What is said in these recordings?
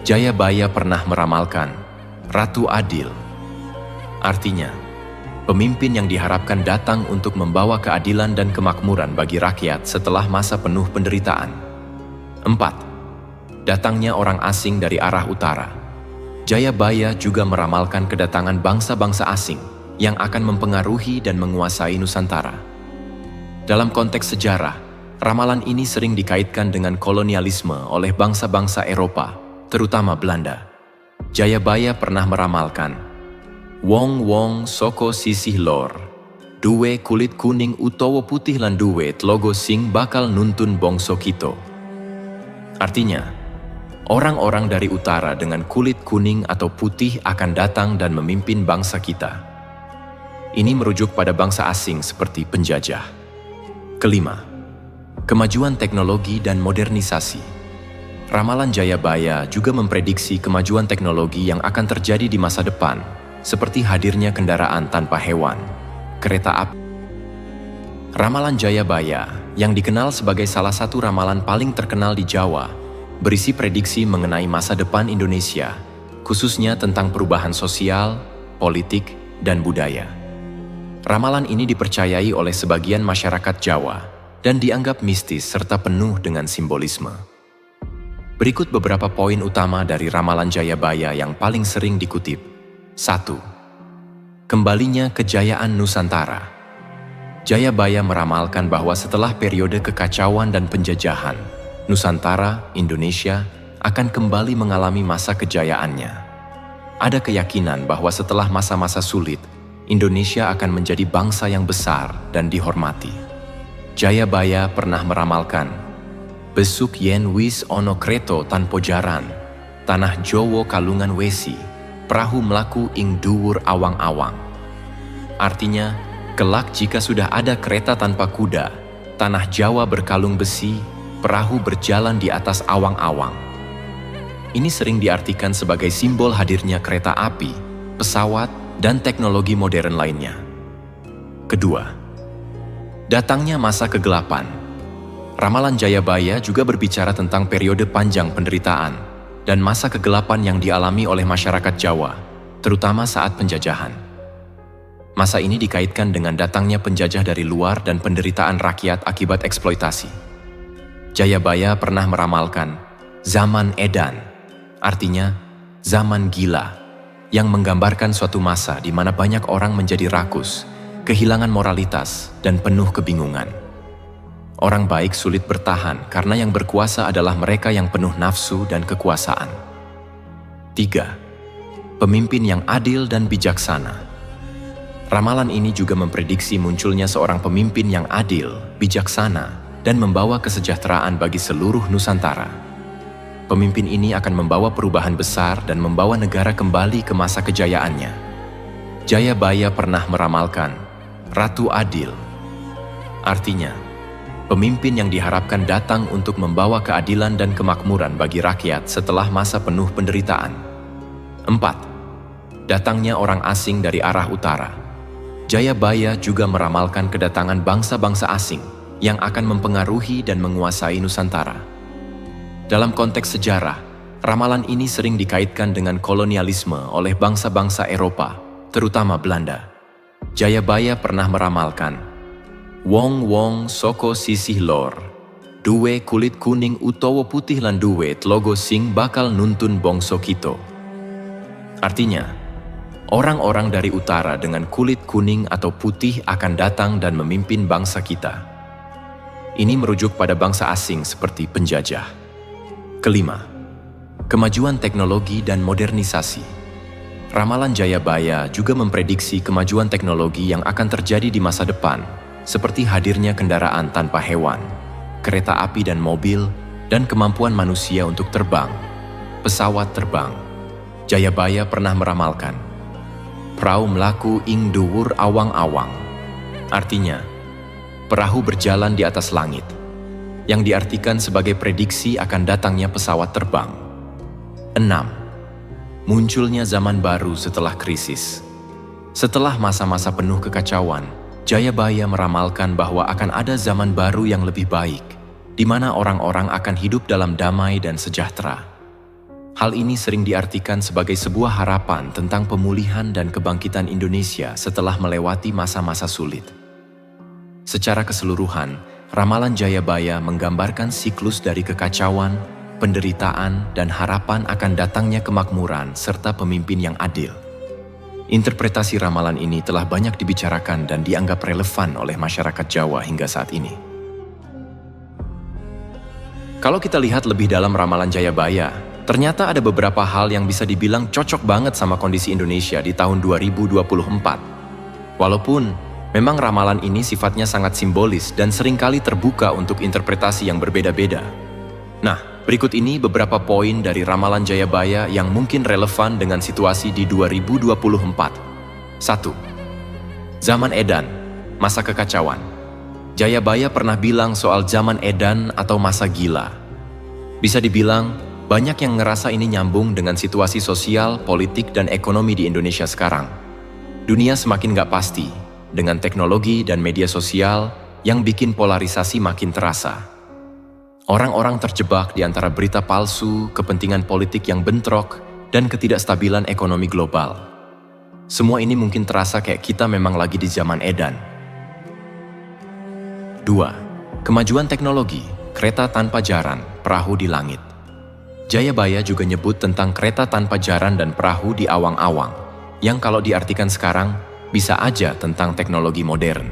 Jayabaya pernah meramalkan Ratu Adil. Artinya, pemimpin yang diharapkan datang untuk membawa keadilan dan kemakmuran bagi rakyat setelah masa penuh penderitaan. 4. Datangnya orang asing dari arah utara. Jayabaya juga meramalkan kedatangan bangsa-bangsa asing yang akan mempengaruhi dan menguasai Nusantara. Dalam konteks sejarah, ramalan ini sering dikaitkan dengan kolonialisme oleh bangsa-bangsa Eropa, terutama Belanda. Jayabaya pernah meramalkan, "Wong-wong soko sisih lor, duwe kulit kuning utawa putih lan duwe tlogo sing bakal nuntun bangsa kita." Artinya, orang-orang dari utara dengan kulit kuning atau putih akan datang dan memimpin bangsa kita. Ini merujuk pada bangsa asing seperti penjajah. Kelima, kemajuan teknologi dan modernisasi. Ramalan Jayabaya juga memprediksi kemajuan teknologi yang akan terjadi di masa depan, seperti hadirnya kendaraan tanpa hewan, kereta api. Ramalan Jayabaya, yang dikenal sebagai salah satu ramalan paling terkenal di Jawa, berisi prediksi mengenai masa depan Indonesia, khususnya tentang perubahan sosial, politik, dan budaya. Ramalan ini dipercayai oleh sebagian masyarakat Jawa dan dianggap mistis serta penuh dengan simbolisme. Berikut beberapa poin utama dari ramalan Jayabaya yang paling sering dikutip. 1. Kembalinya kejayaan Nusantara. Jayabaya meramalkan bahwa setelah periode kekacauan dan penjajahan, Nusantara, Indonesia, akan kembali mengalami masa kejayaannya. Ada keyakinan bahwa setelah masa-masa sulit, Indonesia akan menjadi bangsa yang besar dan dihormati. Jayabaya pernah meramalkan, "Besuk yen wis ono kreto tanpa jaran, tanah Jowo kalungan wesi, perahu melaku ing dhuwur awang-awang." Artinya, kelak jika sudah ada kereta tanpa kuda, tanah Jawa berkalung besi, perahu berjalan di atas awang-awang. Ini sering diartikan sebagai simbol hadirnya kereta api, pesawat, dan teknologi modern lainnya. Kedua, datangnya masa kegelapan. Ramalan Jayabaya juga berbicara tentang periode panjang penderitaan dan masa kegelapan yang dialami oleh masyarakat Jawa, terutama saat penjajahan. Masa ini dikaitkan dengan datangnya penjajah dari luar dan penderitaan rakyat akibat eksploitasi. Jayabaya pernah meramalkan zaman edan, artinya zaman gila, yang menggambarkan suatu masa di mana banyak orang menjadi rakus, kehilangan moralitas, dan penuh kebingungan. Orang baik sulit bertahan karena yang berkuasa adalah mereka yang penuh nafsu dan kekuasaan. 3. Pemimpin yang adil dan bijaksana. Ramalan ini juga memprediksi munculnya seorang pemimpin yang adil, bijaksana, dan membawa kesejahteraan bagi seluruh Nusantara. Pemimpin ini akan membawa perubahan besar dan membawa negara kembali ke masa kejayaannya. Jayabaya pernah meramalkan Ratu Adil. Artinya, pemimpin yang diharapkan datang untuk membawa keadilan dan kemakmuran bagi rakyat setelah masa penuh penderitaan. 4. Datangnya orang asing dari arah utara. Jayabaya juga meramalkan kedatangan bangsa-bangsa asing yang akan mempengaruhi dan menguasai Nusantara. Dalam konteks sejarah, ramalan ini sering dikaitkan dengan kolonialisme oleh bangsa-bangsa Eropa, terutama Belanda. Jayabaya pernah meramalkan, "Wong-wong soko sisih lor, duwe kulit kuning utawa putih lan duwe tlogo sing bakal nuntun bangsa kita." Artinya, orang-orang dari utara dengan kulit kuning atau putih akan datang dan memimpin bangsa kita. Ini merujuk pada bangsa asing seperti penjajah. Kelima, kemajuan teknologi dan modernisasi. Ramalan Jayabaya juga memprediksi kemajuan teknologi yang akan terjadi di masa depan, seperti hadirnya kendaraan tanpa hewan, kereta api dan mobil, dan kemampuan manusia untuk terbang, pesawat terbang. Jayabaya pernah meramalkan, "Perahu melaku ing dhuwur awang-awang." Artinya, perahu berjalan di atas langit, yang diartikan sebagai prediksi akan datangnya pesawat terbang. 6. Munculnya zaman baru setelah krisis. Setelah masa-masa penuh kekacauan, Jayabaya meramalkan bahwa akan ada zaman baru yang lebih baik, di mana orang-orang akan hidup dalam damai dan sejahtera. Hal ini sering diartikan sebagai sebuah harapan tentang pemulihan dan kebangkitan Indonesia setelah melewati masa-masa sulit. Secara keseluruhan, ramalan Jayabaya menggambarkan siklus dari kekacauan, penderitaan, dan harapan akan datangnya kemakmuran serta pemimpin yang adil. Interpretasi ramalan ini telah banyak dibicarakan dan dianggap relevan oleh masyarakat Jawa hingga saat ini. Kalau kita lihat lebih dalam ramalan Jayabaya, ternyata ada beberapa hal yang bisa dibilang cocok banget sama kondisi Indonesia di tahun 2024. Walaupun memang ramalan ini sifatnya sangat simbolis dan seringkali terbuka untuk interpretasi yang berbeda-beda. Nah, berikut ini beberapa poin dari ramalan Jayabaya yang mungkin relevan dengan situasi di 2024. 1. Zaman Edan, masa kekacauan. Jayabaya pernah bilang soal zaman Edan atau masa gila. Bisa dibilang, banyak yang ngerasa ini nyambung dengan situasi sosial, politik, dan ekonomi di Indonesia sekarang. Dunia semakin gak pasti, dengan teknologi dan media sosial yang bikin polarisasi makin terasa. Orang-orang terjebak di antara berita palsu, kepentingan politik yang bentrok, dan ketidakstabilan ekonomi global. Semua ini mungkin terasa kayak kita memang lagi di zaman Edan. 2. Kemajuan teknologi, kereta tanpa jaran, perahu di langit. Jayabaya juga nyebut tentang kereta tanpa jaran dan perahu di awang-awang, yang kalau diartikan sekarang, bisa aja tentang teknologi modern.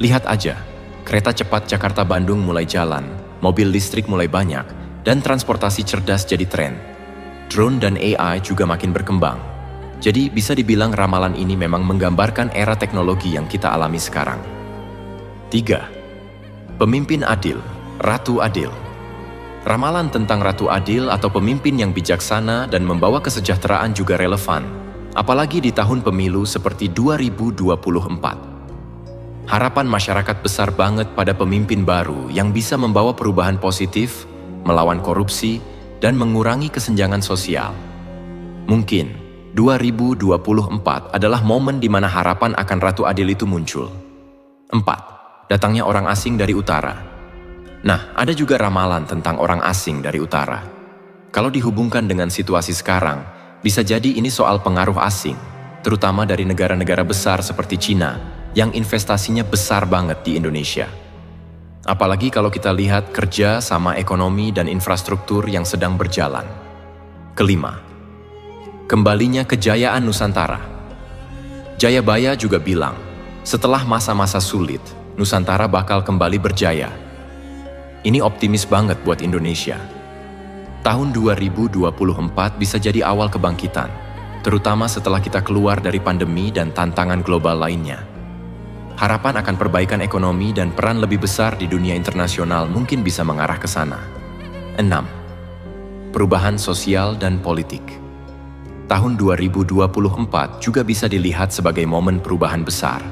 Lihat aja, kereta cepat Jakarta-Bandung mulai jalan, mobil listrik mulai banyak, dan transportasi cerdas jadi tren. Drone dan AI juga makin berkembang. Jadi bisa dibilang ramalan ini memang menggambarkan era teknologi yang kita alami sekarang. 3. Pemimpin adil, Ratu Adil. Ramalan tentang Ratu Adil atau pemimpin yang bijaksana dan membawa kesejahteraan juga relevan, apalagi di tahun pemilu seperti 2024. Harapan masyarakat besar banget pada pemimpin baru yang bisa membawa perubahan positif, melawan korupsi, dan mengurangi kesenjangan sosial. Mungkin 2024 adalah momen di mana harapan akan Ratu Adil itu muncul. 4. Datangnya orang asing dari utara. Nah, ada juga ramalan tentang orang asing dari utara. Kalau dihubungkan dengan situasi sekarang, bisa jadi ini soal pengaruh asing, terutama dari negara-negara besar seperti Cina, yang investasinya besar banget di Indonesia. Apalagi kalau kita lihat kerja sama ekonomi dan infrastruktur yang sedang berjalan. 5. Kembalinya kejayaan Nusantara. Jayabaya juga bilang, setelah masa-masa sulit, Nusantara bakal kembali berjaya. Ini optimis banget buat Indonesia. Tahun 2024 bisa jadi awal kebangkitan, terutama setelah kita keluar dari pandemi dan tantangan global lainnya. Harapan akan perbaikan ekonomi dan peran lebih besar di dunia internasional mungkin bisa mengarah ke sana. 6. Perubahan sosial dan politik. Tahun 2024 juga bisa dilihat sebagai momen perubahan besar.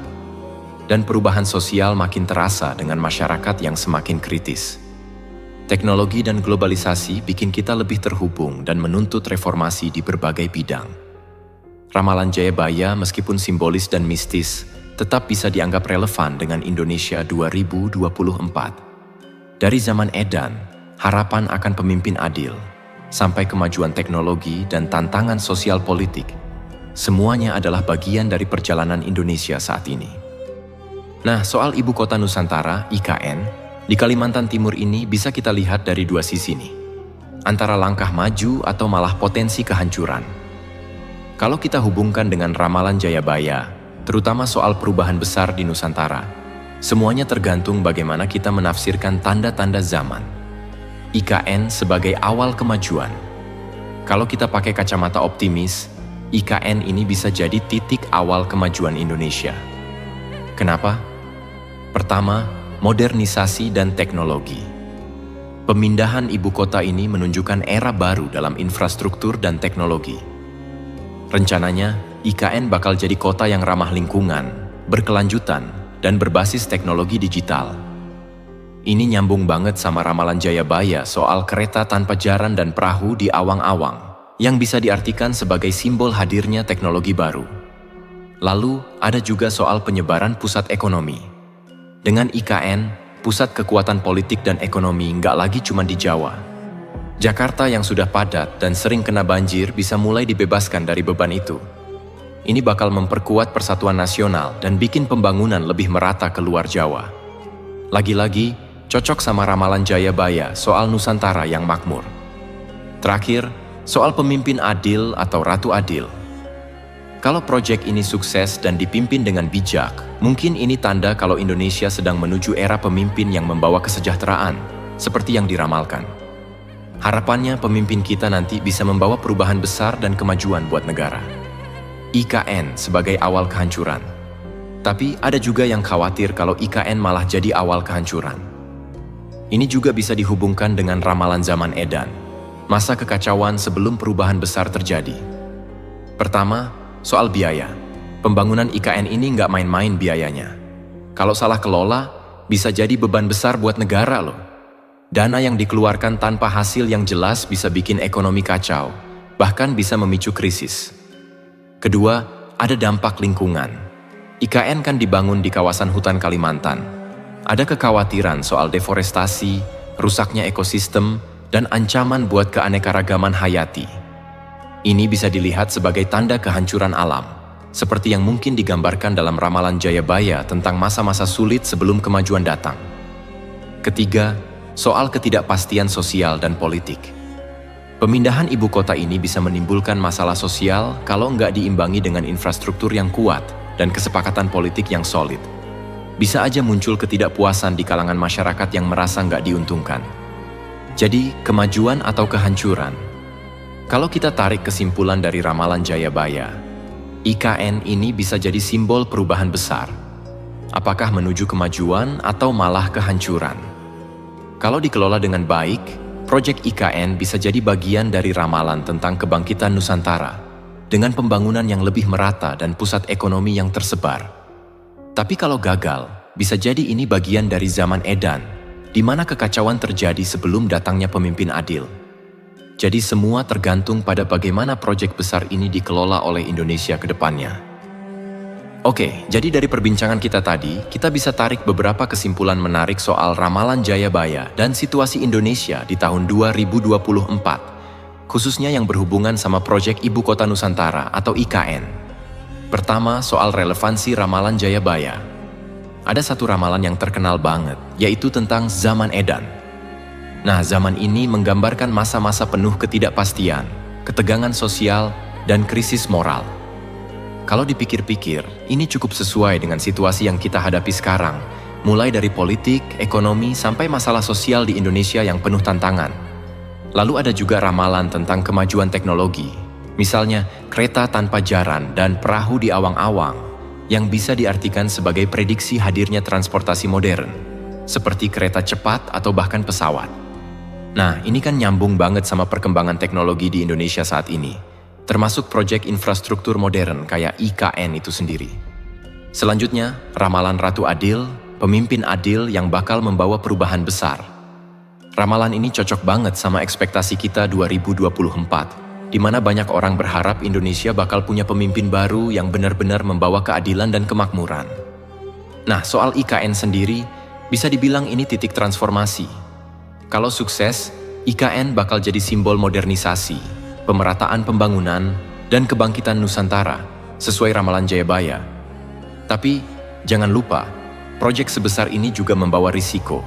Dan perubahan sosial makin terasa dengan masyarakat yang semakin kritis. Teknologi dan globalisasi bikin kita lebih terhubung dan menuntut reformasi di berbagai bidang. Ramalan Jayabaya meskipun simbolis dan mistis, tetap bisa dianggap relevan dengan Indonesia 2024. Dari zaman Edan, harapan akan pemimpin adil, sampai kemajuan teknologi dan tantangan sosial politik, semuanya adalah bagian dari perjalanan Indonesia saat ini. Nah, soal Ibu Kota Nusantara, IKN, di Kalimantan Timur ini bisa kita lihat dari dua sisi nih. Antara langkah maju atau malah potensi kehancuran. Kalau kita hubungkan dengan ramalan Jayabaya, terutama soal perubahan besar di Nusantara, semuanya tergantung bagaimana kita menafsirkan tanda-tanda zaman. IKN sebagai awal kemajuan. Kalau kita pakai kacamata optimis, IKN ini bisa jadi titik awal kemajuan Indonesia. Kenapa? Pertama, modernisasi dan teknologi. Pemindahan ibu kota ini menunjukkan era baru dalam infrastruktur dan teknologi. Rencananya, IKN bakal jadi kota yang ramah lingkungan, berkelanjutan, dan berbasis teknologi digital. Ini nyambung banget sama ramalan Jayabaya soal kereta tanpa jaran dan perahu di awang-awang, yang bisa diartikan sebagai simbol hadirnya teknologi baru. Lalu, ada juga soal penyebaran pusat ekonomi. Dengan IKN, pusat kekuatan politik dan ekonomi nggak lagi cuma di Jawa. Jakarta yang sudah padat dan sering kena banjir bisa mulai dibebaskan dari beban itu. Ini bakal memperkuat persatuan nasional dan bikin pembangunan lebih merata ke luar Jawa. Lagi-lagi, cocok sama ramalan Jayabaya soal Nusantara yang makmur. Terakhir, soal pemimpin adil atau ratu adil. Kalau proyek ini sukses dan dipimpin dengan bijak, mungkin ini tanda kalau Indonesia sedang menuju era pemimpin yang membawa kesejahteraan, seperti yang diramalkan. Harapannya pemimpin kita nanti bisa membawa perubahan besar dan kemajuan buat negara. IKN sebagai awal kehancuran. Tapi ada juga yang khawatir kalau IKN malah jadi awal kehancuran. Ini juga bisa dihubungkan dengan ramalan zaman Edan, masa kekacauan sebelum perubahan besar terjadi. Pertama, soal biaya. Pembangunan IKN ini nggak main-main biayanya. Kalau salah kelola, bisa jadi beban besar buat negara loh. Dana yang dikeluarkan tanpa hasil yang jelas bisa bikin ekonomi kacau, bahkan bisa memicu krisis. Kedua, ada dampak lingkungan. IKN kan dibangun di kawasan hutan Kalimantan. Ada kekhawatiran soal deforestasi, rusaknya ekosistem, dan ancaman buat keanekaragaman hayati. Ini bisa dilihat sebagai tanda kehancuran alam, seperti yang mungkin digambarkan dalam ramalan Jayabaya tentang masa-masa sulit sebelum kemajuan datang. Ketiga, soal ketidakpastian sosial dan politik. Pemindahan ibu kota ini bisa menimbulkan masalah sosial kalau nggak diimbangi dengan infrastruktur yang kuat dan kesepakatan politik yang solid. Bisa aja muncul ketidakpuasan di kalangan masyarakat yang merasa nggak diuntungkan. Jadi, kemajuan atau kehancuran? Kalau kita tarik kesimpulan dari ramalan Jayabaya, IKN ini bisa jadi simbol perubahan besar. Apakah menuju kemajuan atau malah kehancuran? Kalau dikelola dengan baik, proyek IKN bisa jadi bagian dari ramalan tentang kebangkitan Nusantara dengan pembangunan yang lebih merata dan pusat ekonomi yang tersebar. Tapi kalau gagal, bisa jadi ini bagian dari zaman Edan, di mana kekacauan terjadi sebelum datangnya pemimpin adil. Jadi semua tergantung pada bagaimana proyek besar ini dikelola oleh Indonesia ke depannya. Oke, jadi dari perbincangan kita tadi, kita bisa tarik beberapa kesimpulan menarik soal ramalan Jayabaya dan situasi Indonesia di tahun 2024, khususnya yang berhubungan sama proyek Ibu Kota Nusantara atau IKN. Pertama, soal relevansi ramalan Jayabaya. Ada satu ramalan yang terkenal banget, yaitu tentang zaman Edan. Nah, zaman ini menggambarkan masa-masa penuh ketidakpastian, ketegangan sosial, dan krisis moral. Kalau dipikir-pikir, ini cukup sesuai dengan situasi yang kita hadapi sekarang, mulai dari politik, ekonomi, sampai masalah sosial di Indonesia yang penuh tantangan. Lalu ada juga ramalan tentang kemajuan teknologi, misalnya kereta tanpa jaran dan perahu di awang-awang, yang bisa diartikan sebagai prediksi hadirnya transportasi modern, seperti kereta cepat atau bahkan pesawat. Nah, ini kan nyambung banget sama perkembangan teknologi di Indonesia saat ini, termasuk proyek infrastruktur modern kayak IKN itu sendiri. Selanjutnya, ramalan Ratu Adil, pemimpin adil yang bakal membawa perubahan besar. Ramalan ini cocok banget sama ekspektasi kita 2024, di mana banyak orang berharap Indonesia bakal punya pemimpin baru yang benar-benar membawa keadilan dan kemakmuran. Nah, soal IKN sendiri, bisa dibilang ini titik transformasi. Kalau sukses, IKN bakal jadi simbol modernisasi, pemerataan pembangunan, dan kebangkitan Nusantara, sesuai ramalan Jayabaya. Tapi, jangan lupa, proyek sebesar ini juga membawa risiko.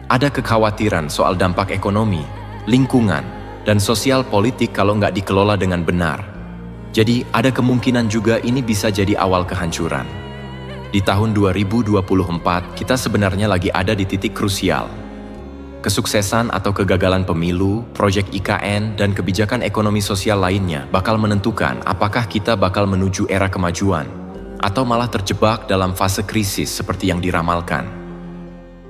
Ada kekhawatiran soal dampak ekonomi, lingkungan, dan sosial politik kalau nggak dikelola dengan benar. Jadi, ada kemungkinan juga ini bisa jadi awal kehancuran. Di tahun 2024, kita sebenarnya lagi ada di titik krusial. Kesuksesan atau kegagalan pemilu, proyek IKN, dan kebijakan ekonomi sosial lainnya bakal menentukan apakah kita bakal menuju era kemajuan atau malah terjebak dalam fase krisis seperti yang diramalkan.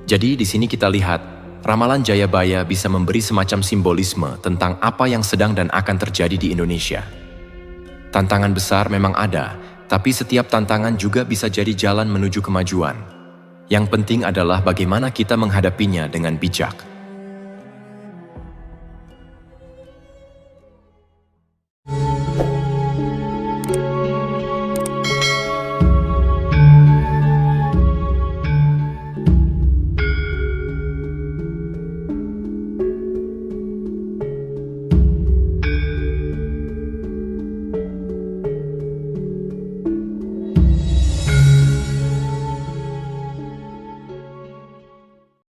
Jadi di sini kita lihat, ramalan Jayabaya bisa memberi semacam simbolisme tentang apa yang sedang dan akan terjadi di Indonesia. Tantangan besar memang ada, tapi setiap tantangan juga bisa jadi jalan menuju kemajuan. Yang penting adalah bagaimana kita menghadapinya dengan bijak.